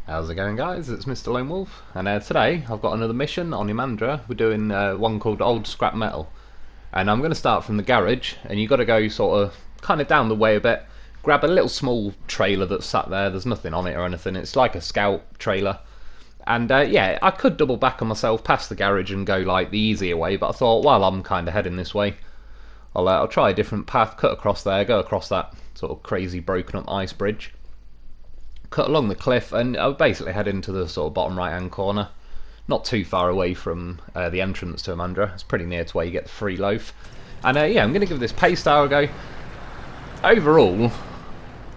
How's it going, guys? It's Mr. Lone Wolf, and today I've got another mission on Imandra. We're doing one called Old Scrap Metal, and I'm going to start from the garage, and you've got to go sort of kind of down the way a bit, grab a little small trailer that's sat there. There's nothing on it or anything. It's like a scout trailer, and yeah, I could double back on myself past the garage and go like the easier way, but I thought while I'm kind of heading this way, I'll try a different path, cut across there, go across that sort of crazy broken up ice bridge, cut along the cliff, and I'll basically head into the sort of bottom right hand corner, not too far away from the entrance to Imandra. It's pretty near to where you get the free loaf. And yeah, I'm going to give this Paystar a go. Overall,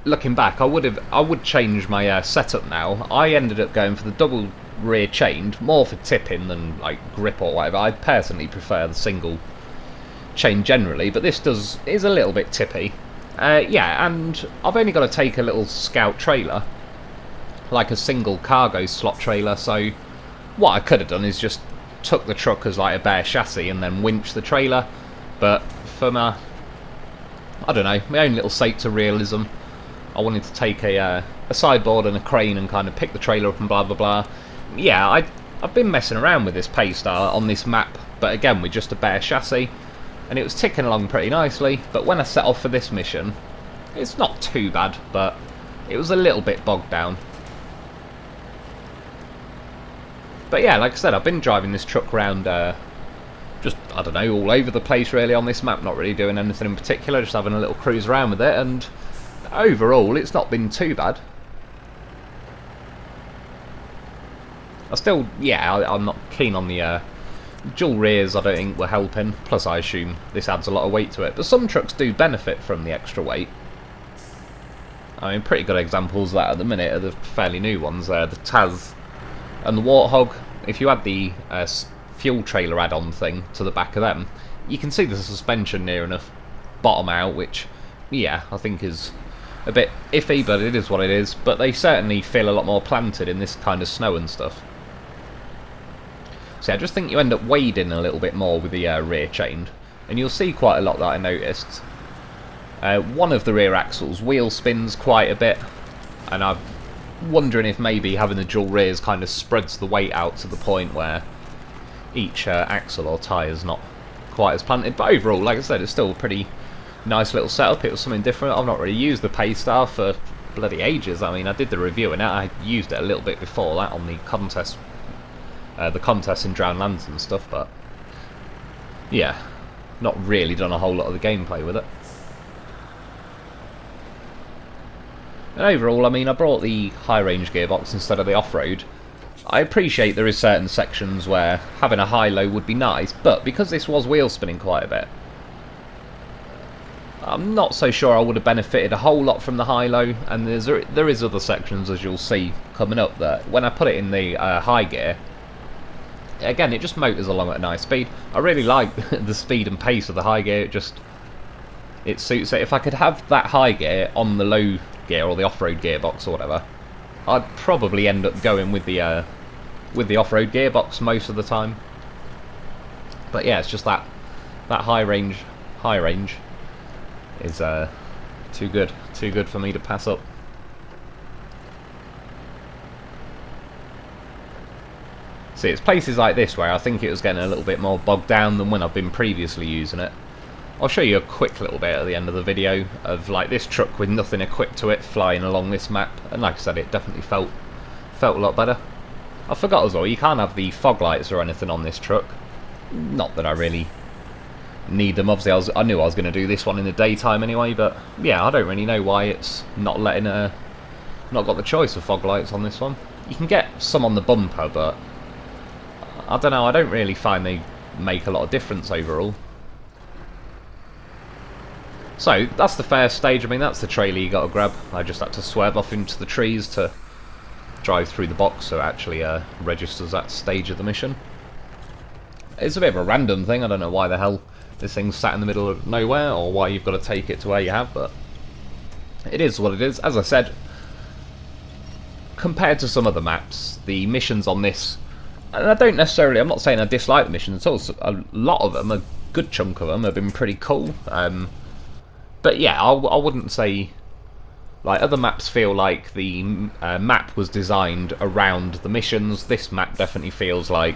looking back, I would change my setup now. I ended up going for the double rear chained, more for tipping than like grip or whatever. I personally prefer the single chain generally, but this is a little bit tippy. Yeah, and I've only got to take a little scout trailer, like a single cargo slot trailer, so what I could have done is just took the truck as like a bare chassis and then winched the trailer, but for my, I don't know, my own little sake to realism, I wanted to take a sideboard and a crane and kind of pick the trailer up and blah blah blah. Yeah, I've been messing around with this Paystar on this map, but again with just a bare chassis, and it was ticking along pretty nicely, but when I set off for this mission, it's not too bad, but it was a little bit bogged down. But yeah, like I said, I've been driving this truck around, just, I don't know, all over the place really on this map, not really doing anything in particular, just having a little cruise around with it, and overall it's not been too bad. I'm not keen on the dual rears. I don't think were helping, plus I assume this adds a lot of weight to it, but some trucks do benefit from the extra weight. I mean, pretty good examples of that at the minute are the fairly new ones there, the Taz and the Warthog. If you add the fuel trailer add-on thing to the back of them, you can see the suspension near enough bottom out, which, yeah, I think is a bit iffy, but it is what it is. But they certainly feel a lot more planted in this kind of snow and stuff. So I just think you end up wading a little bit more with the rear chained, and you'll see quite a lot that I noticed. One of the rear axles wheel spins quite a bit, and I'm wondering if maybe having the dual rears kind of spreads the weight out to the point where each axle or tyre is not quite as planted. But overall, like I said, it's still a pretty nice little setup. It was something different. I've not really used the Paystar for bloody ages. I mean, I did the review and I used it a little bit before that on the contest in Drowned Lands and stuff, but yeah, not really done a whole lot of the gameplay with it. And overall, I mean, I brought the high range gearbox instead of the off-road. I appreciate there is certain sections where having a high-low would be nice, but because this was wheel spinning quite a bit, I'm not so sure I would have benefited a whole lot from the high-low, and there is other sections, as you'll see coming up, that when I put it in the high gear, again, it just motors along at a nice speed. I really like the speed and pace of the high gear. It suits it. If I could have that high gear on the low gear or the off-road gearbox or whatever, I'd probably end up going with the off-road gearbox most of the time. But yeah, it's just that high range is too good for me to pass up. See, it's places like this where I think it was getting a little bit more bogged down than when I've been previously using it. I'll show you a quick little bit at the end of the video of like this truck with nothing equipped to it flying along this map, and like I said, it definitely felt a lot better. I forgot as well, you can't have the fog lights or anything on this truck. Not that I really need them. Obviously, I knew I was going to do this one in the daytime anyway, but yeah, I don't really know why it's not got the choice of fog lights on this one. You can get some on the bumper, but I don't know, I don't really find they make a lot of difference overall. So, that's the first stage. I mean, that's the trailer you got to grab. I just had to swerve off into the trees to drive through the box, so it actually registers that stage of the mission. It's a bit of a random thing. I don't know why the hell this thing's sat in the middle of nowhere, or why you've got to take it to where you have, but it is what it is. As I said, compared to some other maps, the missions on this, and I'm not saying I dislike the missions at all, a lot of them, a good chunk of them have been pretty cool. But yeah, I wouldn't say Like, other maps feel like the map was designed around the missions. This map definitely feels like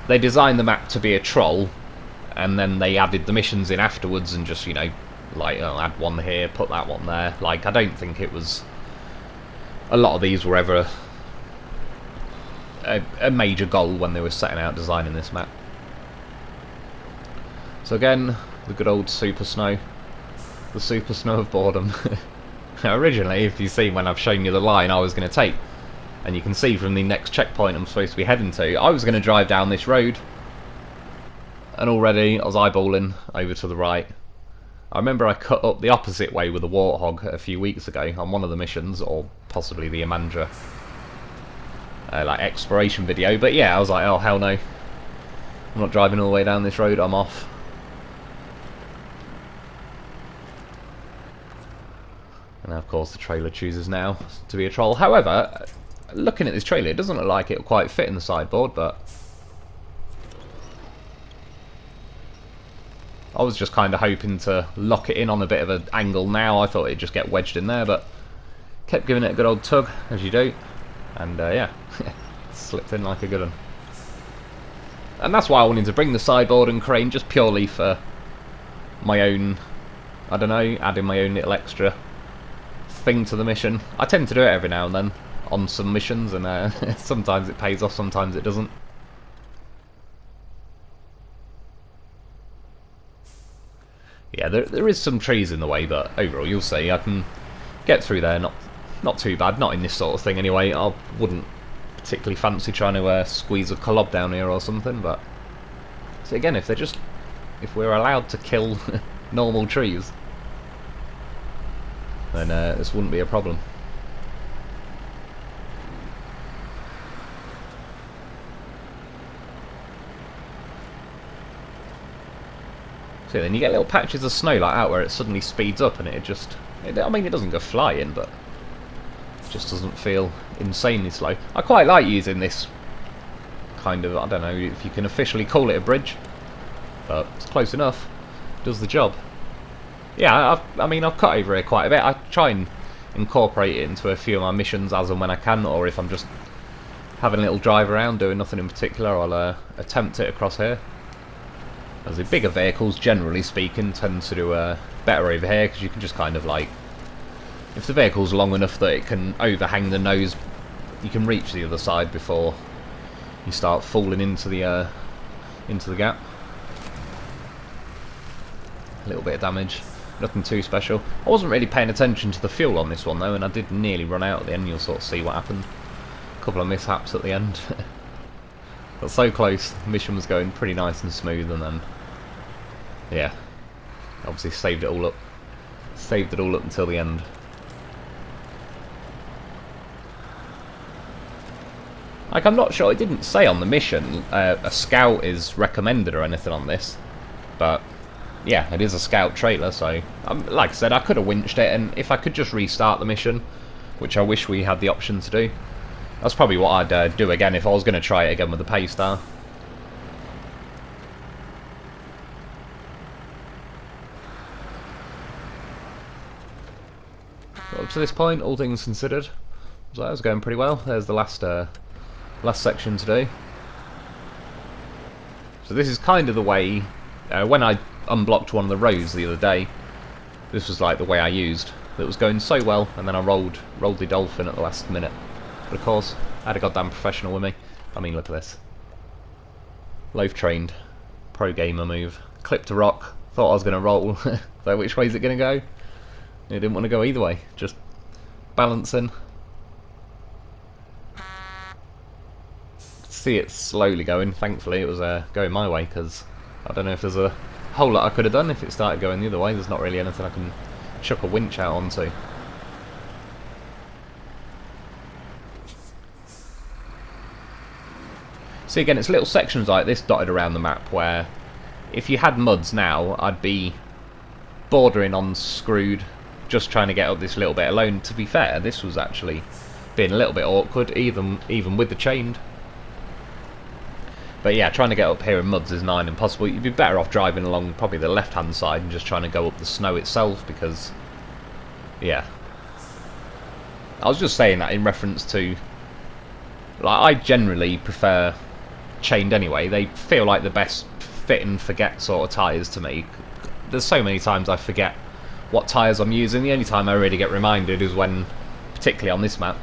they designed the map to be a troll, and then they added the missions in afterwards and just, you know, like, oh, add one here, put that one there. Like, I don't think it was... A lot of these were ever a major goal when they were setting out designing this map. So again, the good old super snow. The super snow of boredom. Originally, if you've seen when I've shown you the line I was going to take, and you can see from the next checkpoint I'm supposed to be heading to, I was going to drive down this road, and already I was eyeballing over to the right. I remember I cut up the opposite way with a warthog a few weeks ago on one of the missions, or possibly the Amandra like exploration video, but yeah, I was like, oh hell no, I'm not driving all the way down this road, I'm off. And of course the trailer chooses now to be a troll. However, looking at this trailer, it doesn't look like it'll quite fit in the sideboard, but I was just kind of hoping to lock it in on a bit of an angle now. I thought it'd just get wedged in there, but kept giving it a good old tug, as you do. And yeah, slipped in like a good one. And that's why I wanted to bring the sideboard and crane, just purely for my own, I don't know, adding my own little extra thing to the mission. I tend to do it every now and then on some missions, and sometimes it pays off, sometimes it doesn't. Yeah, there is some trees in the way, but overall you'll see I can get through there, not too bad, not in this sort of thing anyway. I wouldn't particularly fancy trying to squeeze a colob down here or something, but so again, if we're allowed to kill normal trees, then this wouldn't be a problem. So then you get little patches of snow like that where it suddenly speeds up and I mean, it doesn't go flying, but it just doesn't feel insanely slow. I quite like using this kind of, I don't know if you can officially call it a bridge, but it's close enough. Does the job. Yeah, I mean, I've cut over here quite a bit. I try and incorporate it into a few of my missions as and when I can, or if I'm just having a little drive around doing nothing in particular, I'll attempt it across here. As the bigger vehicles, generally speaking, tend to do better over here, because you can just kind of like, if the vehicle's long enough that it can overhang the nose, you can reach the other side before you start falling into the gap. A little bit of damage. Nothing too special. I wasn't really paying attention to the fuel on this one though, and I did nearly run out at the end. You'll sort of see what happened. A couple of mishaps at the end. But so close. The mission was going pretty nice and smooth, and then, yeah, obviously saved it all up. Saved it all up until the end. Like, I'm not sure, it didn't say on the mission a scout is recommended or anything on this, but yeah, it is a scout trailer, so like I said, I could have winched it, and if I could just restart the mission, which I wish we had the option to do, that's probably what I'd do again if I was going to try it again with the Paystar. But up to this point, all things considered, so that was going pretty well. There's the last section to do. So this is kind of the way, when I unblocked one of the rows the other day, this was like the way I used. It was going so well, and then I rolled the dolphin at the last minute. But of course, I had a goddamn professional with me. I mean, look at this. Loaf trained. Pro gamer move. Clipped a rock. Thought I was going to roll. So which way is it going to go? It didn't want to go either way. Just balancing. See it slowly going. Thankfully it was going my way, because I don't know if there's a whole lot I could have done if it started going the other way. There's not really anything I can chuck a winch out onto. See, again, it's little sections like this dotted around the map where if you had muds now, I'd be bordering on screwed just trying to get up this little bit alone. To be fair, this was actually being a little bit awkward, even with the chained. But yeah, trying to get up here in muds is nigh impossible. You'd be better off driving along probably the left-hand side and just trying to go up the snow itself, because, yeah, I was just saying that in reference to, like, I generally prefer chained anyway. They feel like the best fit and forget sort of tyres to me. There's so many times I forget what tyres I'm using. The only time I really get reminded is when, particularly on this map,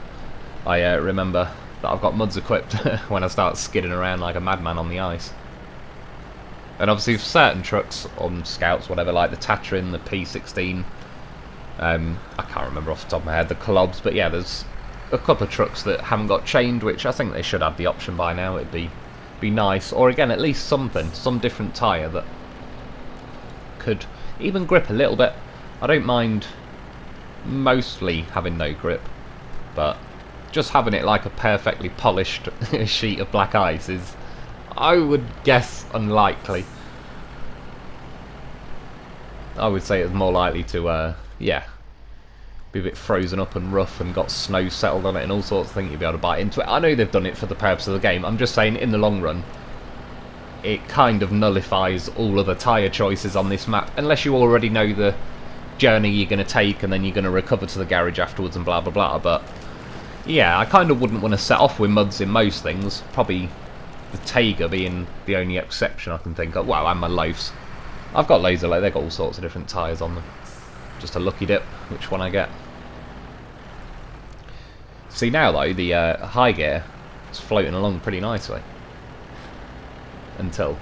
I remember that I've got muds equipped when I start skidding around like a madman on the ice. And obviously for certain trucks on Scouts, whatever, like the Tatrin, the P16, I can't remember off the top of my head, the Collobs, but yeah, there's a couple of trucks that haven't got chained, which I think they should have the option by now. It'd be nice, or again, at least something, some different tyre that could even grip a little bit. I don't mind mostly having no grip, but just having it like a perfectly polished sheet of black ice is, I would guess, unlikely. I would say it's more likely to, yeah, be a bit frozen up and rough and got snow settled on it and all sorts of things. You'd be able to bite into it. I know they've done it for the purpose of the game. I'm just saying, in the long run, it kind of nullifies all other tyre choices on this map, unless you already know the journey you're going to take and then you're going to recover to the garage afterwards and blah blah blah. But yeah, I kind of wouldn't want to set off with muds in most things. Probably the Taiga being the only exception I can think of. Well, and my Loafs. I've got loads of, they've got all sorts of different tyres on them. Just a lucky dip which one I get. See now though, the high gear is floating along pretty nicely. Until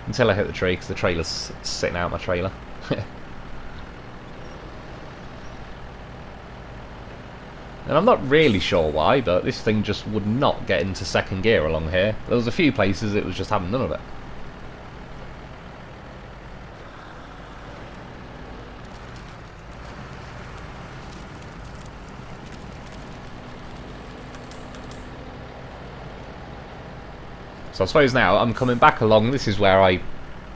I hit the tree, because the trailer's sitting out my trailer. And I'm not really sure why, but this thing just would not get into second gear along here. There was a few places it was just having none of it. So I suppose now I'm coming back along. This is where I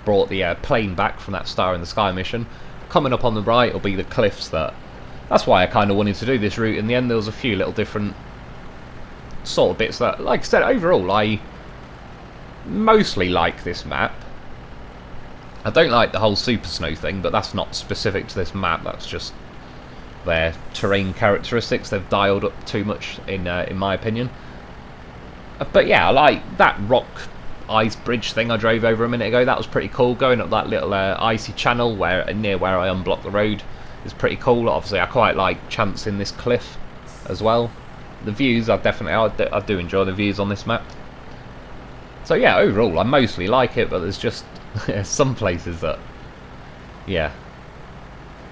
brought the plane back from that Star in the Sky mission. Coming up on the right will be the cliffs. That's why I kind of wanted to do this route. In the end, there was a few little different sort of bits that, like I said, overall I mostly like this map. I don't like the whole super snow thing, but that's not specific to this map. That's just their terrain characteristics. They've dialed up too much, in my opinion. But yeah, I like that rock ice bridge thing I drove over a minute ago. That was pretty cool. Going up that little icy channel near where I unblocked the road is pretty cool. Obviously, I quite like chancing this cliff as well. The views, I do enjoy the views on this map. So yeah, overall, I mostly like it, but there's just some places that, yeah,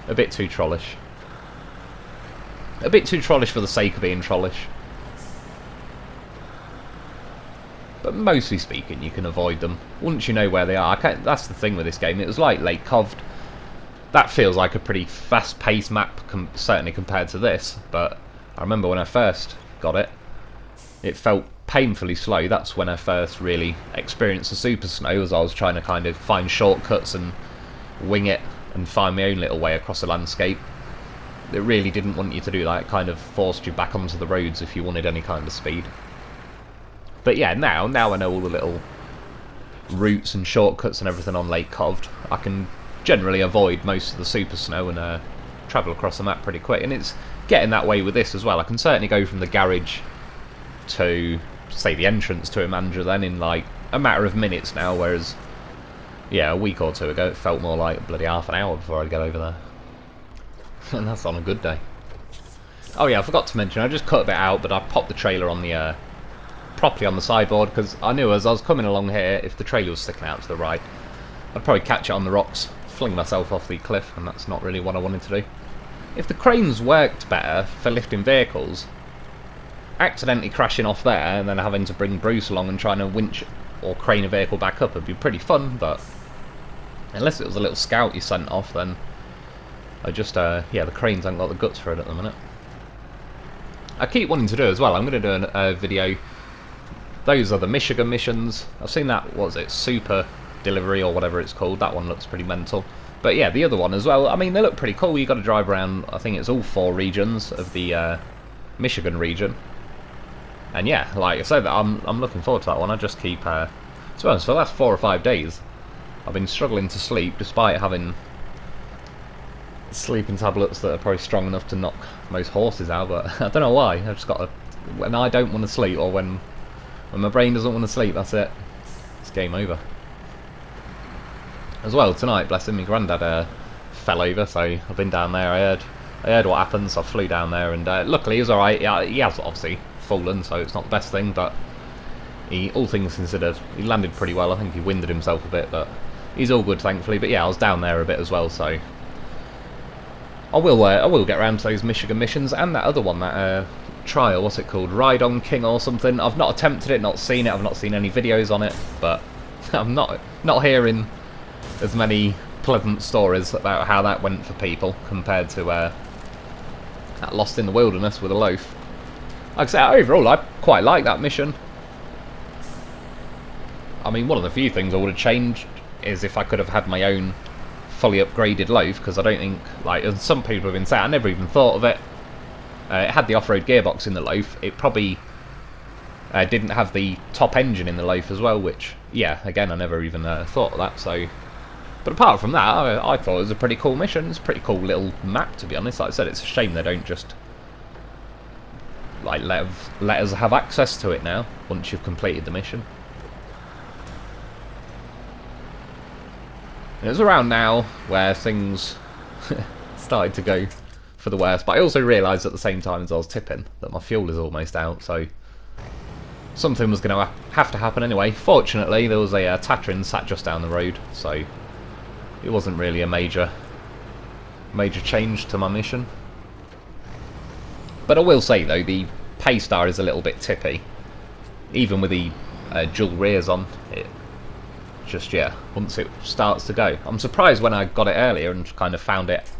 a bit too trollish. A bit too trollish for the sake of being trollish. But mostly speaking, you can avoid them once you know where they are. That's the thing with this game. It was like Lake Coved. That feels like a pretty fast-paced map, certainly compared to this. But I remember when I first got it, it felt painfully slow. That's when I first really experienced the super snow, as I was trying to kind of find shortcuts and wing it and find my own little way across the landscape. It really didn't want you to do that. It kind of forced you back onto the roads if you wanted any kind of speed. But yeah, now I know all the little routes and shortcuts and everything on Lake Coved. I can generally avoid most of the super snow and travel across the map pretty quick. And it's getting that way with this as well. I can certainly go from the garage to, say, the entrance to Imandra then in like a matter of minutes now, whereas, yeah, a week or two ago it felt more like bloody half an hour before I'd get over there. And that's on a good day. Oh yeah, I forgot to mention, I just cut a bit out, but I popped the trailer on the properly on the sideboard, because I knew as I was coming along here, if the trailer was sticking out to the right, I'd probably catch it on the rocks, fling myself off the cliff, and that's not really what I wanted to do. If the cranes worked better for lifting vehicles, accidentally crashing off there and then having to bring Bruce along and trying to winch or crane a vehicle back up would be pretty fun, but unless it was a little scout you sent off, then I just, yeah, the cranes haven't got the guts for it at the minute. I keep wanting to do as well, I'm going to do a video. Those are the Michigan missions. I've seen that, what was it, Super Delivery or whatever it's called. That one looks pretty mental. But yeah, the other one as well, I mean, they look pretty cool. You've got to drive around, I think it's all 4 regions of the Michigan region. And yeah, like I said, I'm looking forward to that one. I just keep, to be honest, for the last 4 or 5 days, I've been struggling to sleep despite having sleeping tablets that are probably strong enough to knock most horses out, but I don't know why. I've just got to, when I don't want to sleep, or when my brain doesn't want to sleep, that's it. It's game over. As well, tonight, bless him, my granddad fell over, so I've been down there. I heard what happened, so I flew down there, and luckily he was alright. Yeah, he has obviously fallen, so it's not the best thing, but he, all things considered, he landed pretty well. I think he winded himself a bit, but he's all good, thankfully. But yeah, I was down there a bit as well, so I will get around to those Michigan missions and that other one, that trial. What's it called? Ride on King or something. I've not attempted it, not seen it. I've not seen any videos on it, but I'm not hearing as many pleasant stories about how that went for people compared to that Lost in the Wilderness with a loaf. Like I say, overall, I quite like that mission. I mean, one of the few things I would have changed is if I could have had my own fully upgraded loaf, because I don't think, like, as some people have been saying, I never even thought of it. It had the off-road gearbox in the loaf. It probably didn't have the top engine in the loaf as well, which, yeah, again, I never even thought of that, so... But apart from that, I thought it was a pretty cool mission. It's a pretty cool little map, to be honest. Like I said, it's a shame they don't just like let us have access to it now, once you've completed the mission. And it was around now where things started to go for the worst, but I also realised at the same time as I was tipping that my fuel is almost out, so something was going to have to happen anyway. Fortunately, there was a Tatrin sat just down the road, so it wasn't really a major change to my mission. But I will say though, the Paystar is a little bit tippy. Even with the dual rears on, it just, yeah, once it starts to go. I'm surprised when I got it earlier and kind of found it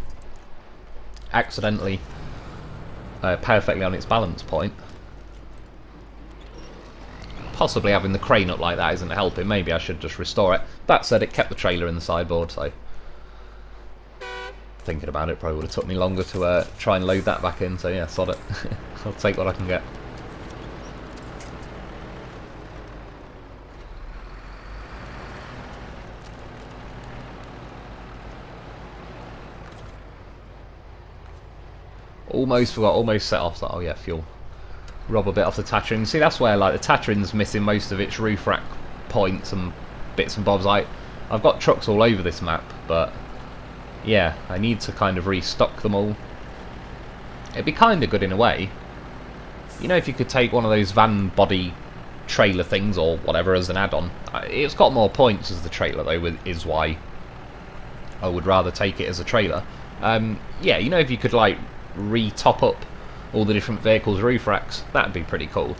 accidentally perfectly on its balance point. Possibly having the crane up like that isn't helping. Maybe I should just restore it. That said, it kept the trailer in the sideboard, so thinking about it probably would have took me longer to try and load that back in, so yeah, sod it. I'll take what I can get. Almost forgot, almost set off. Oh yeah, fuel. Rob a bit off the Tatrin. See, that's where like the Tatrin's missing most of its roof rack points and bits and bobs. I've got trucks all over this map, but yeah, I need to kind of restock them all. It'd be kind of good in a way. You know, if you could take one of those van body trailer things or whatever as an add-on. It's got more points as the trailer though, is why I would rather take it as a trailer. Yeah, you know, if you could like re-top up all the different vehicles' roof racks, that'd be pretty cool.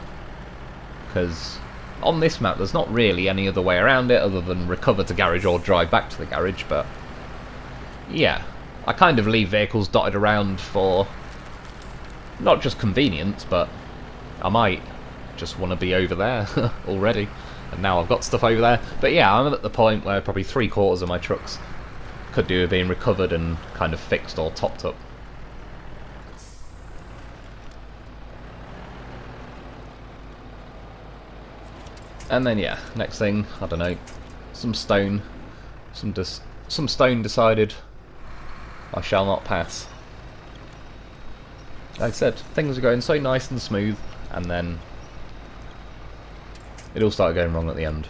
Because on this map there's not really any other way around it other than recover to garage or drive back to the garage, but yeah, I kind of leave vehicles dotted around for not just convenience, but I might just want to be over there already, and now I've got stuff over there. But yeah, I'm at the point where probably 3/4 of my trucks could do with being recovered and kind of fixed or topped up. And then yeah, next thing, I don't know, some stone decided I shall not pass. Like I said, things are going so nice and smooth, and then it all started going wrong at the end.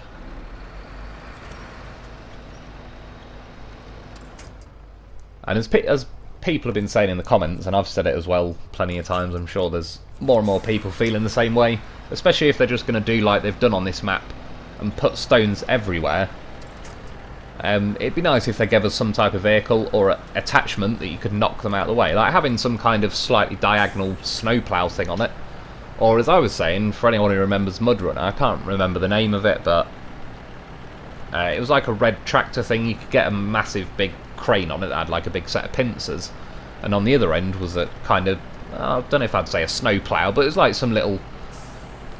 And as people have been saying in the comments, and I've said it as well plenty of times, I'm sure there's more and more people feeling the same way, especially if they're just going to do like they've done on this map and put stones everywhere. It'd be nice if they gave us some type of vehicle or attachment that you could knock them out of the way, like having some kind of slightly diagonal snowplow thing on it. Or as I was saying, for anyone who remembers MudRunner, I can't remember the name of it, but it was like a red tractor thing. You could get a massive big crane on it that had like a big set of pincers, and on the other end was a kind of, I don't know if I'd say a snowplow, but it was like some little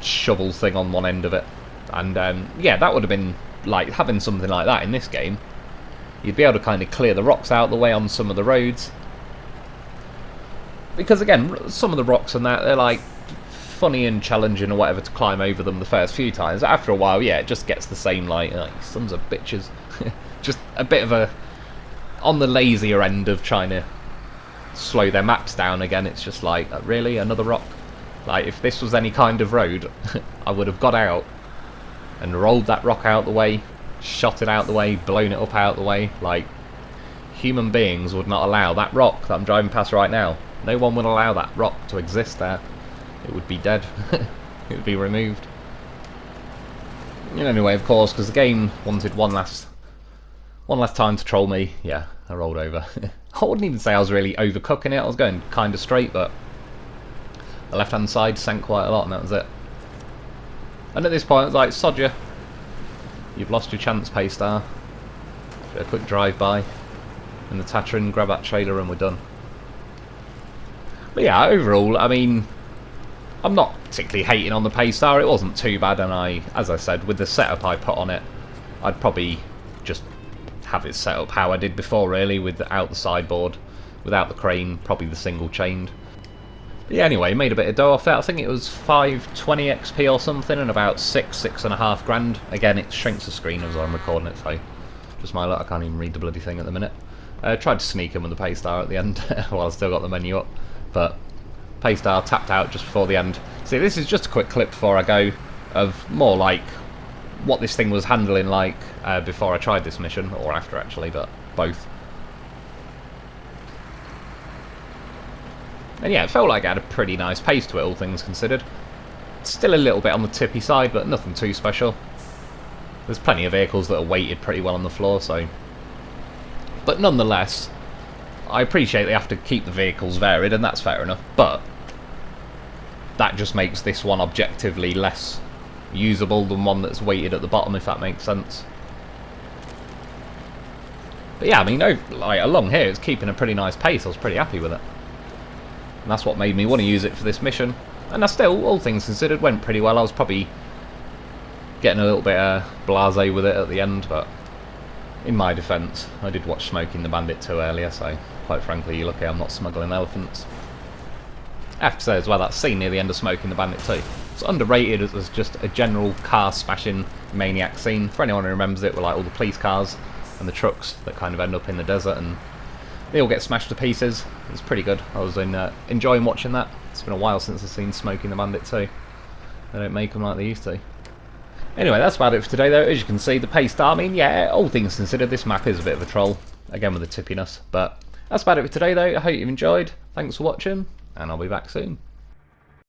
shovel thing on one end of it. And yeah, that would have been like having something like that in this game. You'd be able to kind of clear the rocks out of the way on some of the roads, because again, some of the rocks and that, they're like funny and challenging or whatever to climb over them the first few times. After a while, yeah, it just gets the same, like sons of bitches. Just a bit of a on the lazier end of trying to slow their maps down again. It's just like, really, another rock? Like, if this was any kind of road, I would have got out and rolled that rock out the way, shot it out the way, blown it up out the way. Like, human beings would not allow that rock that I'm driving past right now. No one would allow that rock to exist there. It would be dead. It would be removed. Anyway, of course, because the game wanted one last time to troll me, yeah, I rolled over. I wouldn't even say I was really overcooking it. I was going kind of straight, but the left-hand side sank quite a lot, and that was it. And at this point, I was like, sod ya. You've lost your chance, Paystar. A quick drive-by in the Tatran, grab that trailer, and we're done. But yeah, overall, I mean, I'm not particularly hating on the Paystar. It wasn't too bad, and as I said, with the setup I put on it, I'd probably just have it set up how I did before, really, without the sideboard, without the crane, probably the single chained. But yeah, anyway, made a bit of dough off it. I think it was 520 XP or something, and about 6.5 grand. Again, it shrinks the screen as I'm recording it, so just my luck, I can't even read the bloody thing at the minute. Tried to sneak in with the Paystar at the end while I still got the menu up, but Paystar tapped out just before the end. See, this is just a quick clip before I go of more like what this thing was handling like before I tried this mission, or after actually, but both. And yeah, it felt like it had a pretty nice pace to it, all things considered. Still a little bit on the tippy side, but nothing too special. There's plenty of vehicles that are weighted pretty well on the floor, so... But nonetheless, I appreciate they have to keep the vehicles varied, and that's fair enough, but that just makes this one objectively less usable than one that's weighted at the bottom, if that makes sense. But yeah, I mean, like, along here, it's keeping a pretty nice pace. I was pretty happy with it. And that's what made me want to use it for this mission. And I still, all things considered, went pretty well. I was probably getting a little bit blasé with it at the end, but in my defence, I did watch Smoking the Bandit 2 earlier, so quite frankly, you're lucky I'm not smuggling elephants. I have to say as well, that scene near the end of Smoking the Bandit 2, it's underrated as just a general car smashing maniac scene. For anyone who remembers it, with like all the police cars and the trucks that kind of end up in the desert and they all get smashed to pieces. It's pretty good. I was enjoying watching that. It's been a while since I've seen Smoking the Bandit 2. They don't make them like they used to. Anyway, that's about it for today though. As you can see, the Paystar, I mean, yeah, all things considered, this map is a bit of a troll. Again with the tippiness. But that's about it for today though. I hope you've enjoyed. Thanks for watching, and I'll be back soon.